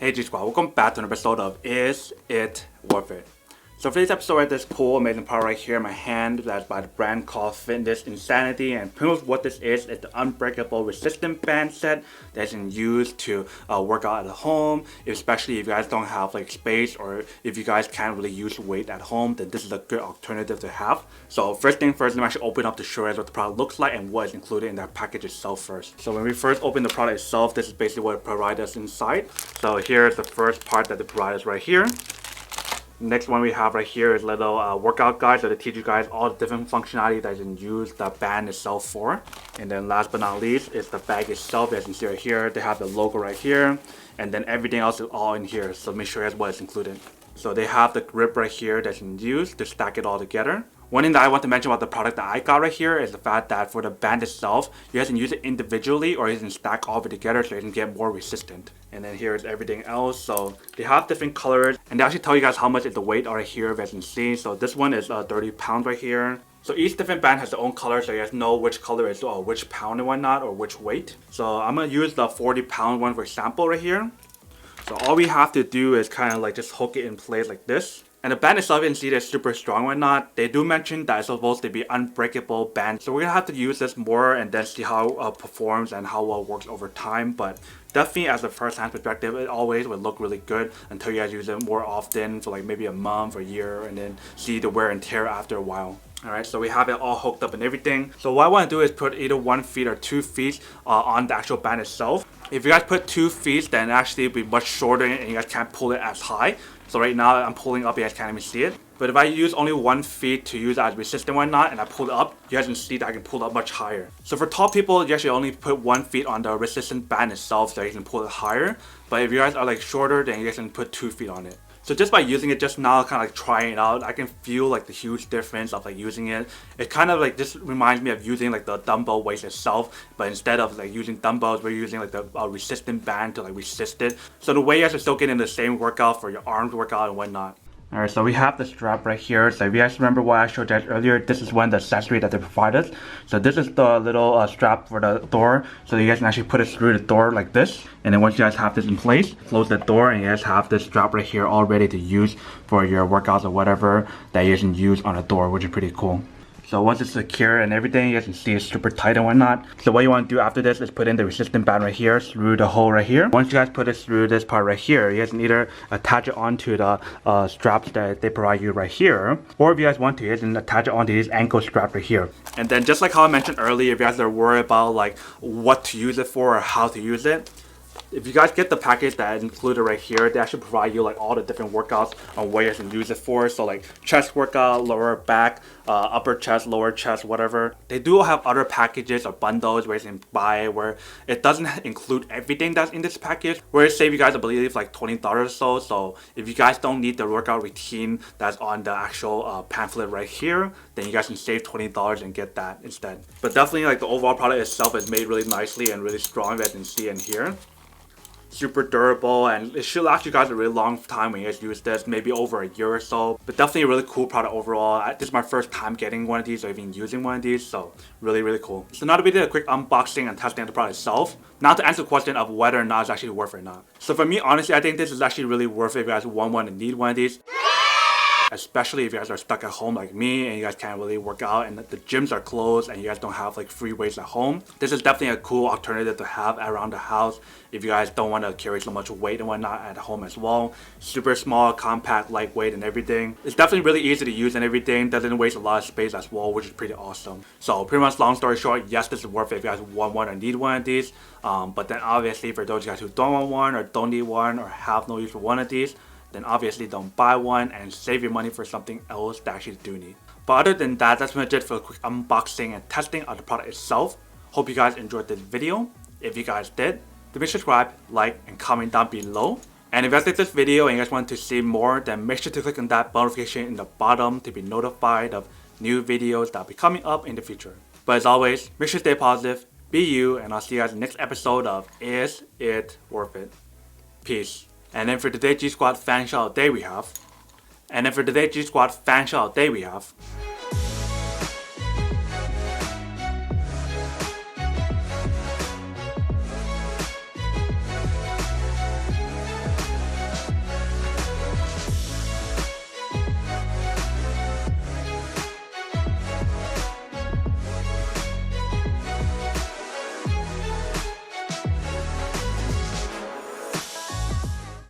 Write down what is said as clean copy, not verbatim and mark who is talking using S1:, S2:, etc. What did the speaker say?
S1: Hey G Squad, welcome back to an episode of Is It Worth It? So for this episode, I have this cool, amazing product right here in my hand that's by the brand called Fitness Insanity, and pretty much what this is the unbreakable resistant band set that's used to work out at home, especially if you guys don't have like space or if you guys can't really use weight at home, then this is a good alternative to have. So first thing first, let me actually open up to show you guys what the product looks like and what is included in that package itself first. So when we first open the product itself, this is basically what it provides us inside. So here's the first part that they provide us right here. Next one we have right here is a little workout guide, so they teach you guys all the different functionality that you can use the band itself for. And then last but not least is the bag itself. As you can see right here, they have the logo right here, and then everything else is all in here, so make sure you guys what is included. So they have the grip right here that you can use to stack it all together. One thing that I want to mention about the product that I got right here is the fact that for the band itself, you guys can use it individually or you can stack all of it together so you can get more resistant. And then here's everything else. So they have different colors and they actually tell you guys how much is the weight right here, as you can see. So this one is 30 pounds right here. So each different band has their own color, so you guys know which color is which pound and whatnot, or which weight. So I'm gonna use the 40-pound one for example right here. So all we have to do is kind of like just hook it in place like this. And the band itself, you can see it's super strong and whatnot. They do mention that it's supposed to be unbreakable band. So we're gonna have to use this more and then see how it performs and how well it works over time. But definitely as a first-hand perspective, it always would look really good until you guys use it more often for like maybe a month or a year and then see the wear and tear after a while. Alright, so we have it all hooked up and everything. So what I want to do is put either 1 feet or 2 feet on the actual band itself. If you guys put 2 feet, then actually it'll be much shorter and you guys can't pull it as high. So right now I'm pulling up, you guys can't even see it. But if I use only 1 feet to use as resistant and whatnot, and I pull it up, you guys can see that I can pull it up much higher. So for tall people, you actually only put 1 feet on the resistant band itself so you can pull it higher. But if you guys are like shorter, then you guys can put 2 feet on it. So just by using it just now, kind of like trying it out, I can feel like the huge difference of like using it. It kind of like just reminds me of using like the dumbbell weights itself, but instead of like using dumbbells, we're using like the resistant band to like resist it. So the way you guys are still getting the same workout for your arms workout and whatnot. Alright, so we have the strap right here. So if you guys remember what I showed you guys earlier, this is one of the accessories that they provide us. So this is the little strap for the door. So you guys can actually put it through the door like this. And then once you guys have this in place, close the door and you guys have this strap right here all ready to use for your workouts or whatever that you guys can use on the door, which is pretty cool. So once it's secure and everything, you guys can see it's super tight and whatnot. So what you want to do after this is put in the resistant band right here through the hole right here. Once you guys put it through this part right here, you guys can either attach it onto the straps that they provide you right here, or if you guys want to, you guys can attach it onto this ankle strap right here. And then just like how I mentioned earlier, if you guys are worried about like what to use it for or how to use it, if you guys get the package that is included right here, they actually provide you like all the different workouts on what you guys can use it for. So like chest workout, lower back, upper chest, lower chest, whatever. They do have other packages or bundles where you can buy it where it doesn't include everything that's in this package. Where it save you guys, I believe, like $20 or so. So if you guys don't need the workout routine that's on the actual pamphlet right here, then you guys can save $20 and get that instead. But definitely like the overall product itself is made really nicely and really strong, as you can see in here. Super durable, and it should last you guys a really long time when you guys use this, maybe over a year or so. But definitely a really cool product overall. This is my first time getting one of these or even using one of these, so really cool. So now that we did a quick unboxing and testing of the product itself, now to answer the question of whether or not it's actually worth it or not. So for me, honestly, I think this is actually really worth it if you guys want one and need one of these. Especially if you guys are stuck at home like me and you guys can't really work out and the gyms are closed and you guys don't have like free weights at home. This is definitely a cool alternative to have around the house if you guys don't want to carry so much weight and whatnot at home as well. Super small, compact, lightweight and everything. It's definitely really easy to use and everything. Doesn't waste a lot of space as well, which is pretty awesome. So pretty much long story short, yes, this is worth it if you guys want one or need one of these. But then obviously for those guys who don't want one or don't need one or have no use for one of these, then obviously don't buy one and save your money for something else that actually do need. But other than that, that's pretty much it for a quick unboxing and testing of the product itself. Hope you guys enjoyed this video. If you guys did, then make sure to subscribe, like, and comment down below. And if you guys like this video and you guys want to see more, then make sure to click on that bell notification in the bottom to be notified of new videos that will be coming up in the future. But as always, make sure to stay positive, be you, and I'll see you guys in the next episode of Is It Worth It? Peace. And then for today G Squad fan shout out day we have.